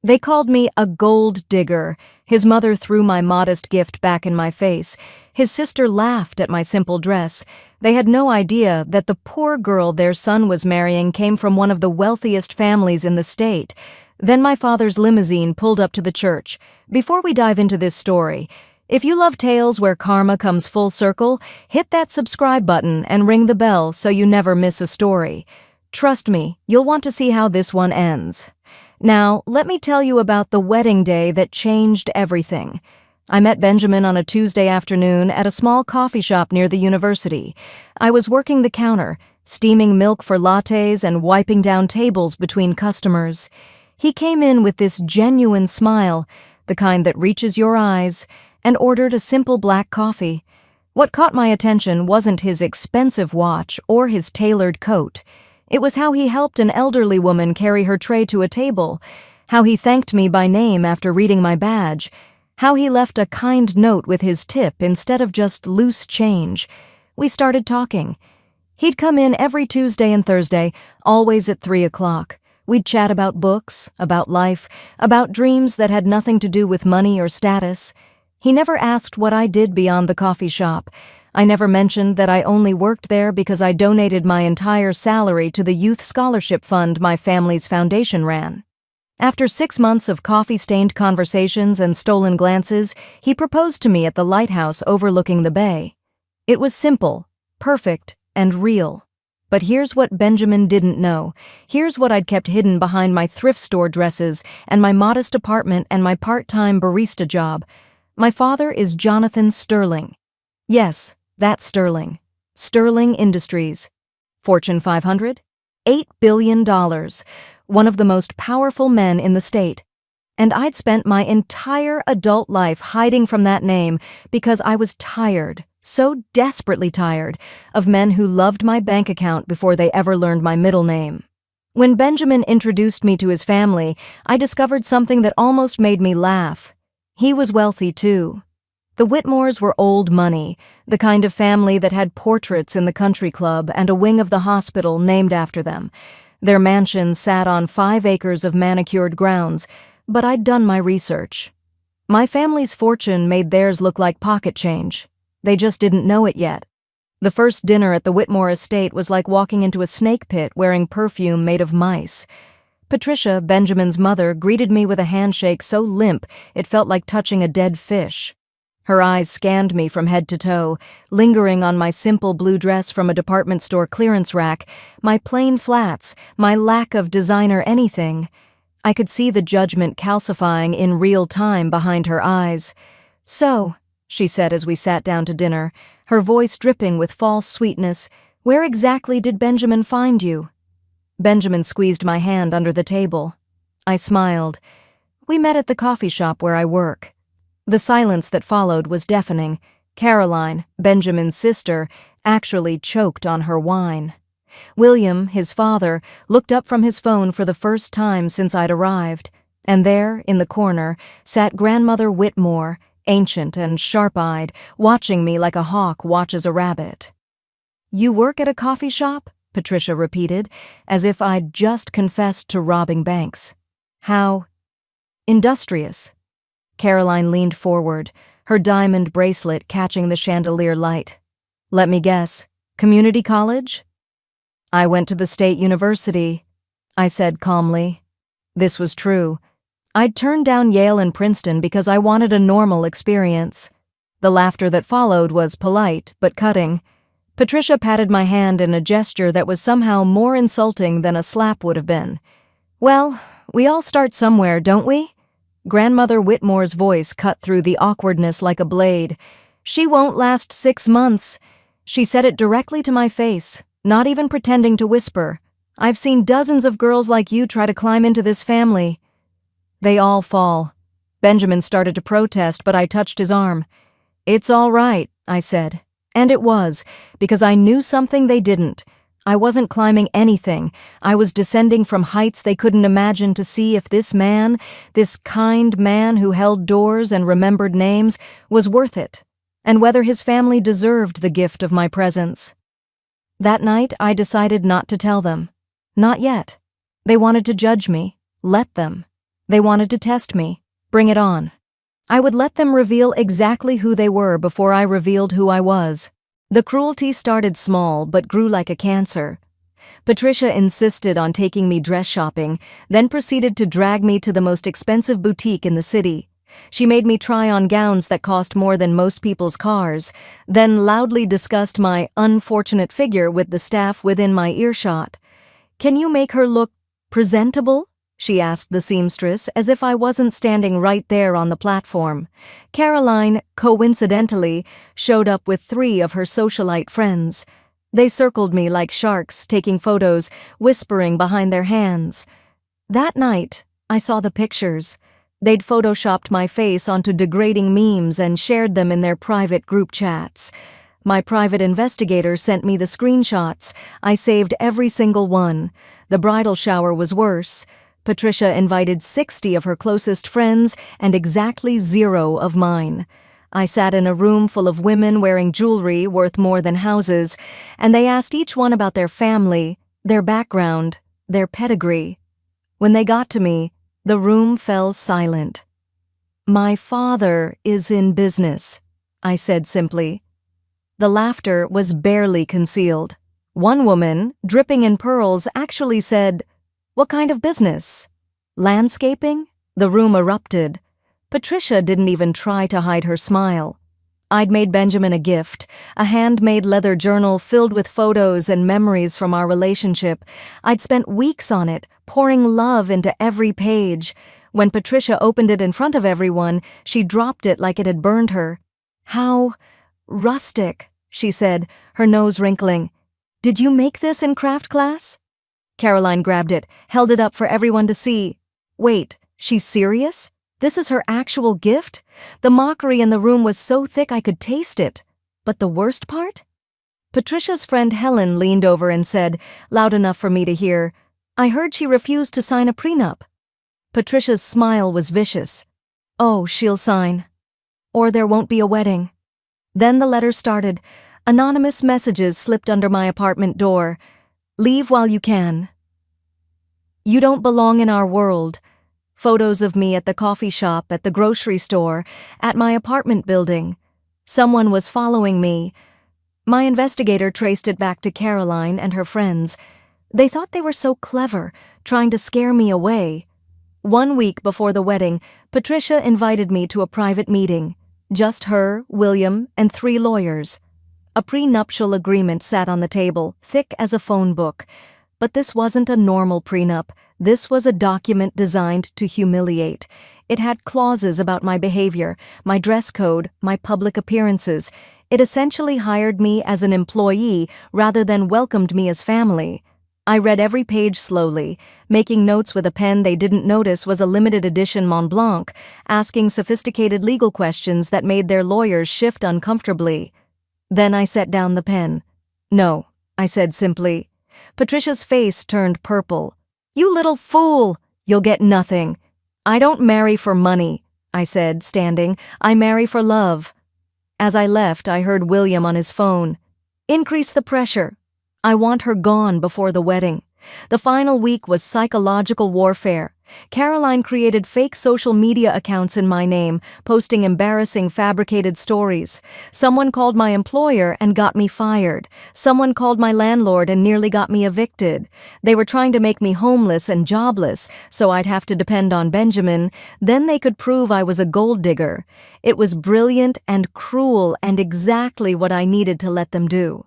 They called me a gold digger. His mother threw my modest gift back in my face. His sister laughed at my simple dress. They had no idea that the poor girl their son was marrying came from one of the wealthiest families in the state. Then my father's limousine pulled up to the church. Before we dive into this story, if you love tales where karma comes full circle, hit that subscribe button and ring the bell so you never miss a story. Trust me, you'll want to see how this one ends. Now, let me tell you about the wedding day that changed everything. I met Benjamin on a Tuesday afternoon at a small coffee shop near the university. I was working the counter, steaming milk for lattes and wiping down tables between customers. He came in with this genuine smile, the kind that reaches your eyes, and ordered a simple black coffee. What caught my attention wasn't his expensive watch or his tailored coat. It was how he helped an elderly woman carry her tray to a table, how he thanked me by name after reading my badge, how he left a kind note with his tip instead of just loose change. We started talking. He'd come in every Tuesday and Thursday, always at 3 o'clock. We'd chat about books, about life, about dreams that had nothing to do with money or status. He never asked what I did beyond the coffee shop. I never mentioned that I only worked there because I donated my entire salary to the youth scholarship fund my family's foundation ran. After 6 months of coffee-stained conversations and stolen glances, he proposed to me at the lighthouse overlooking the bay. It was simple, perfect, and real. But here's what Benjamin didn't know. Here's what I'd kept hidden behind my thrift store dresses and my modest apartment and my part-time barista job. My father is Jonathan Sterling. Yes, that's Sterling. Sterling Industries. Fortune 500? $8 billion. One of the most powerful men in the state. And I'd spent my entire adult life hiding from that name because I was tired, so desperately tired, of men who loved my bank account before they ever learned my middle name. When Benjamin introduced me to his family, I discovered something that almost made me laugh. He was wealthy, too. The Whitmores were old money, the kind of family that had portraits in the country club and a wing of the hospital named after them. Their mansion sat on 5 acres of manicured grounds, but I'd done my research. My family's fortune made theirs look like pocket change. They just didn't know it yet. The first dinner at the Whitmore estate was like walking into a snake pit wearing perfume made of mice. Patricia, Benjamin's mother, greeted me with a handshake so limp it felt like touching a dead fish. Her eyes scanned me from head to toe, lingering on my simple blue dress from a department store clearance rack, my plain flats, my lack of designer anything. I could see the judgment calcifying in real time behind her eyes. "So," she said as we sat down to dinner, her voice dripping with false sweetness, "where exactly did Benjamin find you?" Benjamin squeezed my hand under the table. I smiled. "We met at the coffee shop where I work." The silence that followed was deafening. Caroline, Benjamin's sister, actually choked on her wine. William, his father, looked up from his phone for the first time since I'd arrived, and there, in the corner, sat Grandmother Whitmore, ancient and sharp-eyed, watching me like a hawk watches a rabbit. "You work at a coffee shop?" Patricia repeated, as if I'd just confessed to robbing banks. "How industrious." Caroline leaned forward, her diamond bracelet catching the chandelier light. "Let me guess, community college?" "I went to the state university," I said calmly. This was true. I'd turned down Yale and Princeton because I wanted a normal experience. The laughter that followed was polite but cutting. Patricia patted my hand in a gesture that was somehow more insulting than a slap would have been. "Well, we all start somewhere, don't we?" Grandmother Whitmore's voice cut through the awkwardness like a blade. "She won't last 6 months." She said it directly to my face, not even pretending to whisper. "I've seen dozens of girls like you try to climb into this family. They all fall." Benjamin started to protest, but I touched his arm. "It's all right," I said. And it was, because I knew something they didn't. I wasn't climbing anything. I was descending from heights they couldn't imagine to see if this man, this kind man who held doors and remembered names, was worth it, and whether his family deserved the gift of my presence. That night, I decided not to tell them. Not yet. They wanted to judge me. Let them. They wanted to test me. Bring it on. I would let them reveal exactly who they were before I revealed who I was. The cruelty started small but grew like a cancer. Patricia insisted on taking me dress shopping, then proceeded to drag me to the most expensive boutique in the city. She made me try on gowns that cost more than most people's cars, then loudly discussed my unfortunate figure with the staff within my earshot. "Can you make her look presentable?" she asked the seamstress, as if I wasn't standing right there on the platform. Caroline, coincidentally, showed up with 3 of her socialite friends. They circled me like sharks, taking photos, whispering behind their hands. That night, I saw the pictures. They'd photoshopped my face onto degrading memes and shared them in their private group chats. My private investigator sent me the screenshots. I saved every single one. The bridal shower was worse. Patricia invited 60 of her closest friends and exactly 0 of mine. I sat in a room full of women wearing jewelry worth more than houses, and they asked each one about their family, their background, their pedigree. When they got to me, the room fell silent. "My father is in business," I said simply. The laughter was barely concealed. One woman, dripping in pearls, actually said, "What kind of business? Landscaping?" The room erupted. Patricia didn't even try to hide her smile. I'd made Benjamin a gift, a handmade leather journal filled with photos and memories from our relationship. I'd spent weeks on it, pouring love into every page. When Patricia opened it in front of everyone, she dropped it like it had burned her. "How rustic," she said, her nose wrinkling. "Did you make this in craft class?" Caroline grabbed it, held it up for everyone to see. "Wait, she's serious? This is her actual gift?" The mockery in the room was so thick I could taste it. But the worst part? Patricia's friend Helen leaned over and said, loud enough for me to hear, "I heard she refused to sign a prenup." Patricia's smile was vicious. "Oh, she'll sign. Or there won't be a wedding." Then the letter started. Anonymous messages slipped under my apartment door. "Leave while you can. You don't belong in our world." Photos of me at the coffee shop, at the grocery store, at my apartment building. Someone was following me. My investigator traced it back to Caroline and her friends. They thought they were so clever, trying to scare me away. 1 week before the wedding, Patricia invited me to a private meeting. Just her, William, and 3 lawyers. A prenuptial agreement sat on the table, thick as a phone book. But this wasn't a normal prenup. This was a document designed to humiliate. It had clauses about my behavior, my dress code, my public appearances. It essentially hired me as an employee rather than welcomed me as family. I read every page slowly, making notes with a pen they didn't notice was a limited edition Mont Blanc, asking sophisticated legal questions that made their lawyers shift uncomfortably. Then I set down the pen. "No," I said simply. Patricia's face turned purple. "You little fool! You'll get nothing." "I don't marry for money," I said, standing. "I marry for love." As I left, I heard William on his phone. "Increase the pressure. I want her gone before the wedding." The final week was psychological warfare. Caroline created fake social media accounts in my name, posting embarrassing fabricated stories. Someone called my employer and got me fired. Someone called my landlord and nearly got me evicted. They were trying to make me homeless and jobless, so I'd have to depend on Benjamin. Then they could prove I was a gold digger. It was brilliant and cruel and exactly what I needed to let them do.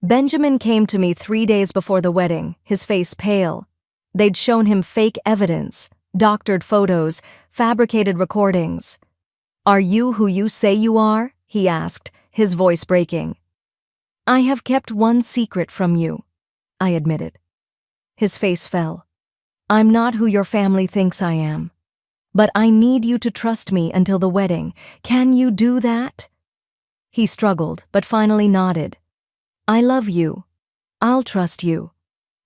Benjamin came to me 3 days before the wedding, his face pale. They'd shown him fake evidence, doctored photos, fabricated recordings. "Are you who you say you are?" he asked, his voice breaking. "I have kept one secret from you," I admitted. His face fell. "I'm not who your family thinks I am. But I need you to trust me until the wedding. Can you do that?" He struggled, but finally nodded. "I love you. I'll trust you."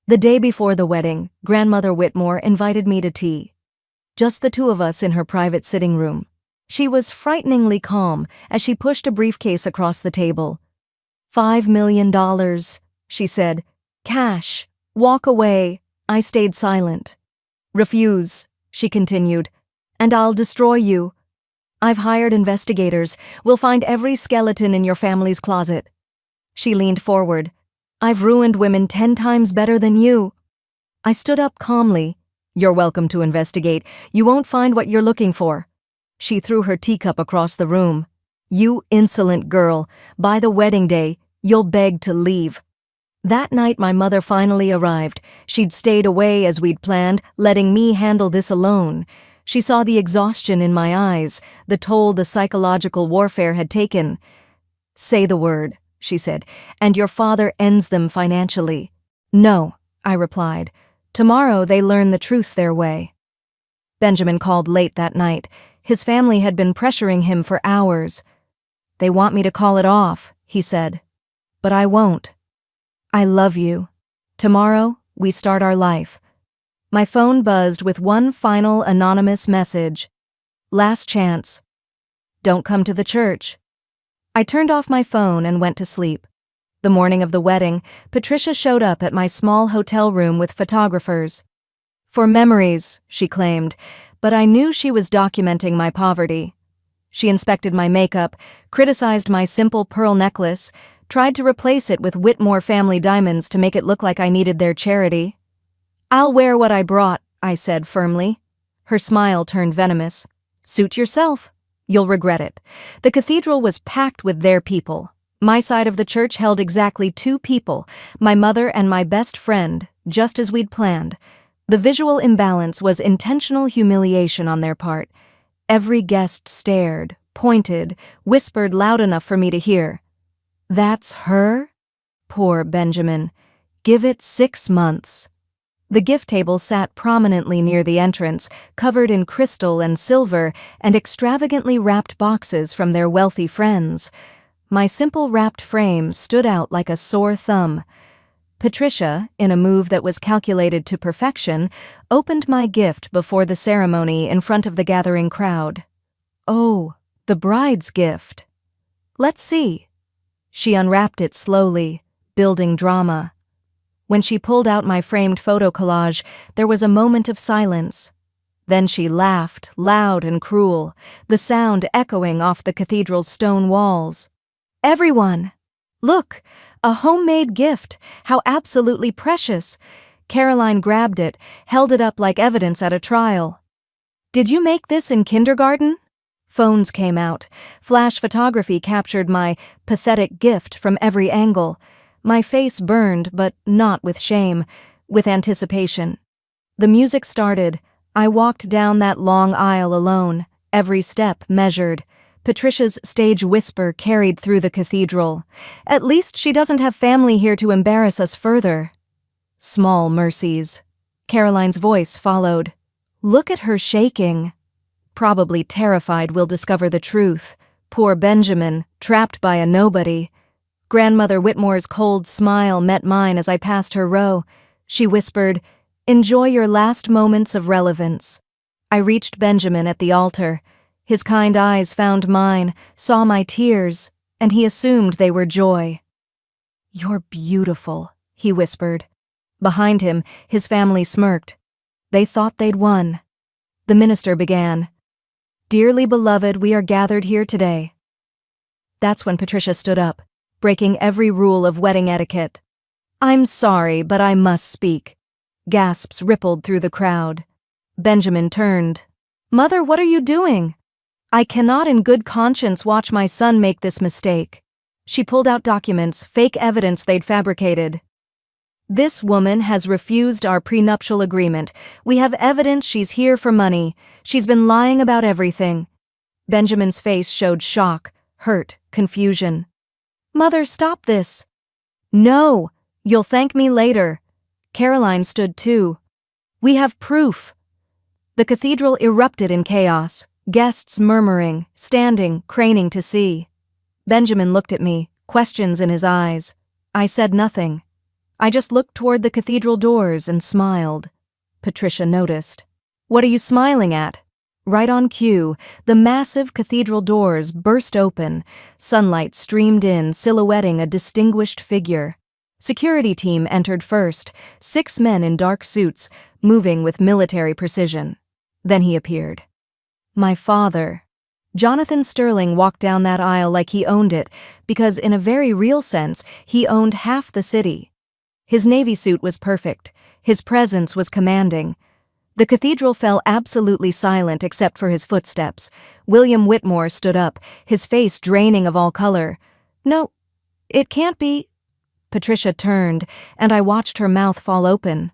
The day before the wedding, Grandmother Whitmore invited me to tea. Just the 2 of us in her private sitting room. She was frighteningly calm as she pushed a briefcase across the table. $5 million, she said. "Cash. Walk away." I stayed silent. "Refuse," she continued, "and I'll destroy you. I've hired investigators. We'll find every skeleton in your family's closet." She leaned forward. "I've ruined women 10 times better than you." I stood up calmly. "You're welcome to investigate. You won't find what you're looking for." She threw her teacup across the room. "You insolent girl. By the wedding day, you'll beg to leave." That night my mother finally arrived. She'd stayed away as we'd planned, letting me handle this alone. She saw the exhaustion in my eyes, the toll the psychological warfare had taken. "Say the word," she said, "and your father ends them financially." "No," I replied. "Tomorrow they learn the truth their way." Benjamin called late that night. His family had been pressuring him for hours. "They want me to call it off," he said. "But I won't. I love you. Tomorrow, we start our life." My phone buzzed with one final anonymous message. "Last chance. Don't come to the church." I turned off my phone and went to sleep. The morning of the wedding, Patricia showed up at my small hotel room with photographers. "For memories," she claimed, but I knew she was documenting my poverty. She inspected my makeup, criticized my simple pearl necklace, tried to replace it with Whitmore family diamonds to make it look like I needed their charity. "I'll wear what I brought," I said firmly. Her smile turned venomous. "Suit yourself. You'll regret it." The cathedral was packed with their people. My side of the church held exactly 2 people, my mother and my best friend, just as we'd planned. The visual imbalance was intentional humiliation on their part. Every guest stared, pointed, whispered loud enough for me to hear. "That's her? Poor Benjamin. Give it 6 months." The gift table sat prominently near the entrance, covered in crystal and silver and extravagantly wrapped boxes from their wealthy friends. My simple wrapped frame stood out like a sore thumb. Patricia, in a move that was calculated to perfection, opened my gift before the ceremony in front of the gathering crowd. "Oh, the bride's gift. Let's see." She unwrapped it slowly, building drama. When she pulled out my framed photo collage, there was a moment of silence. Then she laughed, loud and cruel, the sound echoing off the cathedral's stone walls. "Everyone! Look, a homemade gift, how absolutely precious." Caroline grabbed it, held it up like evidence at a trial. "Did you make this in kindergarten?" Phones came out. Flash photography captured my pathetic gift from every angle. My face burned, but not with shame, with anticipation. The music started. I walked down that long aisle alone, every step measured. Patricia's stage whisper carried through the cathedral. "At least she doesn't have family here to embarrass us further." "Small mercies." Caroline's voice followed. "Look at her shaking." Probably terrified we'll discover the truth. Poor Benjamin, trapped by a nobody. Grandmother Whitmore's cold smile met mine as I passed her row. She whispered, "Enjoy your last moments of relevance." I reached Benjamin at the altar. His kind eyes found mine, saw my tears, and he assumed they were joy. "You're beautiful," he whispered. Behind him, his family smirked. They thought they'd won. The minister began, "Dearly beloved, we are gathered here today." That's when Patricia stood up, breaking every rule of wedding etiquette. "I'm sorry, but I must speak." Gasps rippled through the crowd. Benjamin turned. "Mother, what are you doing?" "I cannot in good conscience watch my son make this mistake." She pulled out documents, fake evidence they'd fabricated. "This woman has refused our prenuptial agreement. We have evidence she's here for money. She's been lying about everything." Benjamin's face showed shock, hurt, confusion. "Mother, stop this." "No, you'll thank me later." Caroline stood too. "We have proof." The cathedral erupted in chaos, guests murmuring, standing, craning to see. Benjamin looked at me, questions in his eyes. I said nothing. I just looked toward the cathedral doors and smiled. Patricia noticed. "What are you smiling at?" Right on cue, the massive cathedral doors burst open. Sunlight streamed in, silhouetting a distinguished figure. Security team entered first, 6 men in dark suits, moving with military precision. Then he appeared. My father. Jonathan Sterling walked down that aisle like he owned it, because in a very real sense, he owned half the city. His navy suit was perfect. His presence was commanding. The cathedral fell absolutely silent except for his footsteps. William Whitmore stood up, his face draining of all color. No, it can't be. Patricia turned, and I watched her mouth fall open.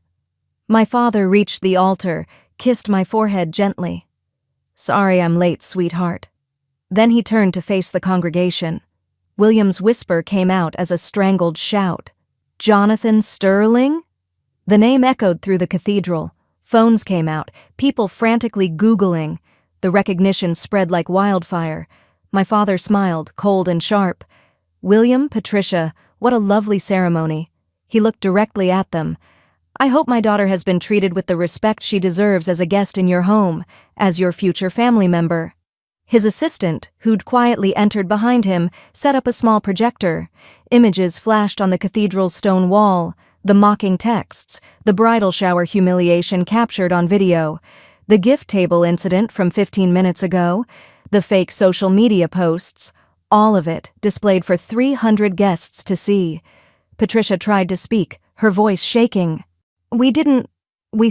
My father reached the altar, kissed my forehead gently. Sorry I'm late, sweetheart. Then he turned to face the congregation. William's whisper came out as a strangled shout. Jonathan Sterling? The name echoed through the cathedral. Phones came out, people frantically Googling. The recognition spread like wildfire. My father smiled, cold and sharp. William, Patricia, what a lovely ceremony. He looked directly at them. I hope my daughter has been treated with the respect she deserves as a guest in your home, as your future family member. His assistant, who'd quietly entered behind him, set up a small projector. Images flashed on the cathedral's stone wall. The mocking texts, the bridal shower humiliation captured on video, the gift table incident from 15 minutes ago, the fake social media posts, all of it displayed for 300 guests to see. Patricia tried to speak, her voice shaking. We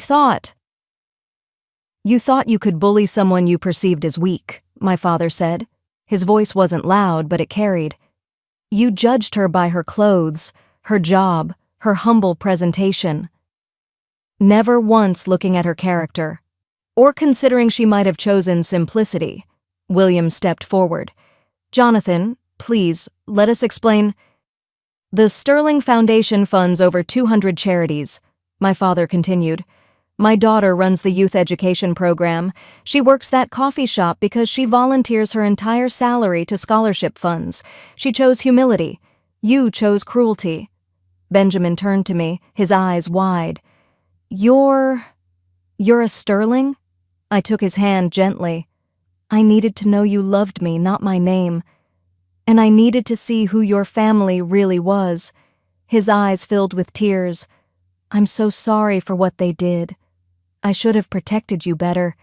thought. You thought you could bully someone you perceived as weak, my father said. His voice wasn't loud, but it carried. You judged her by her clothes, her job, her humble presentation. Never once looking at her character, or considering she might have chosen simplicity. William stepped forward. Jonathan, please, let us explain. The Sterling Foundation funds over 200 charities, my father continued. My daughter runs the youth education program. She works that coffee shop because she volunteers her entire salary to scholarship funds. She chose humility. You chose cruelty. Benjamin turned to me, his eyes wide. You're a Sterling? I took his hand gently. I needed to know you loved me, not my name. And I needed to see who your family really was. His eyes filled with tears. I'm so sorry for what they did. I should have protected you better.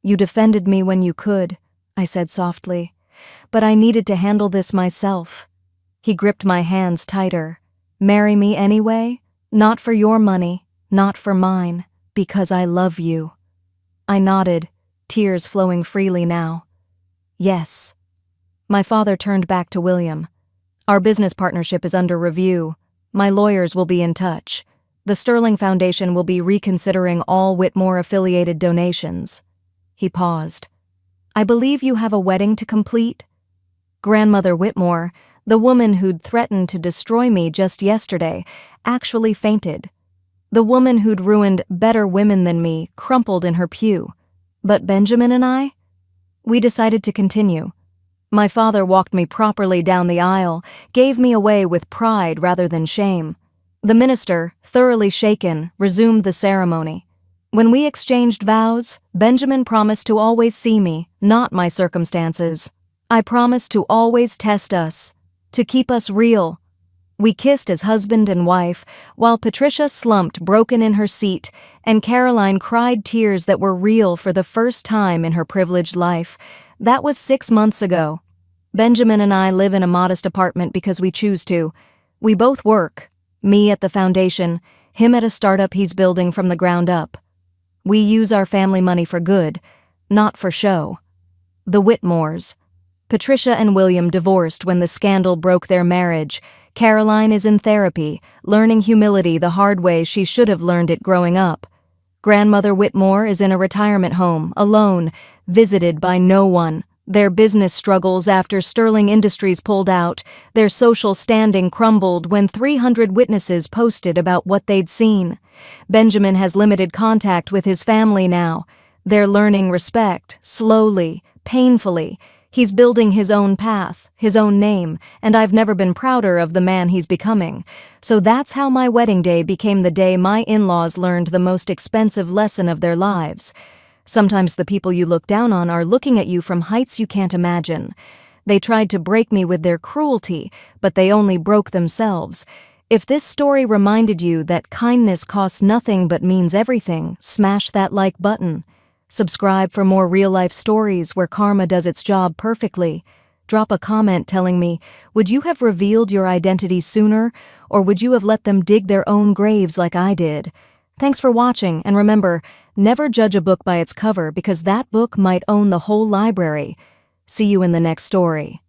You defended me when you could, I said softly. But I needed to handle this myself. He gripped my hands tighter. Marry me anyway? Not for your money, not for mine, because I love you. I nodded, tears flowing freely now. Yes. My father turned back to William. Our business partnership is under review. My lawyers will be in touch. The Sterling Foundation will be reconsidering all Whitmore-affiliated donations. He paused. I believe you have a wedding to complete? Grandmother Whitmore, the woman who'd threatened to destroy me just yesterday, actually fainted. The woman who'd ruined better women than me crumpled in her pew. But Benjamin and I? We decided to continue. My father walked me properly down the aisle, gave me away with pride rather than shame. The minister, thoroughly shaken, resumed the ceremony. When we exchanged vows, Benjamin promised to always see me, not my circumstances. I promised to always test us, to keep us real. We kissed as husband and wife, while Patricia slumped broken in her seat, and Caroline cried tears that were real for the first time in her privileged life. That was 6 months ago. Benjamin and I live in a modest apartment because we choose to. We both work. Me at the foundation, him at a startup he's building from the ground up. We use our family money for good, not for show. The Whitmores. Patricia and William divorced when the scandal broke their marriage. Caroline is in therapy, learning humility the hard way she should have learned it growing up. Grandmother Whitmore is in a retirement home, alone, visited by no one. Their business struggles after Sterling Industries pulled out, their social standing crumbled when 300 witnesses posted about what they'd seen. Benjamin has limited contact with his family now. They're learning respect, slowly, painfully. He's building his own path, his own name, and I've never been prouder of the man he's becoming. So that's how my wedding day became the day my in-laws learned the most expensive lesson of their lives. Sometimes the people you look down on are looking at you from heights you can't imagine. They tried to break me with their cruelty, but they only broke themselves. If this story reminded you that kindness costs nothing but means everything, smash that like button. Subscribe for more real-life stories where karma does its job perfectly. Drop a comment telling me, would you have revealed your identity sooner, or would you have let them dig their own graves like I did? Thanks for watching, and remember, never judge a book by its cover because that book might own the whole library. See you in the next story.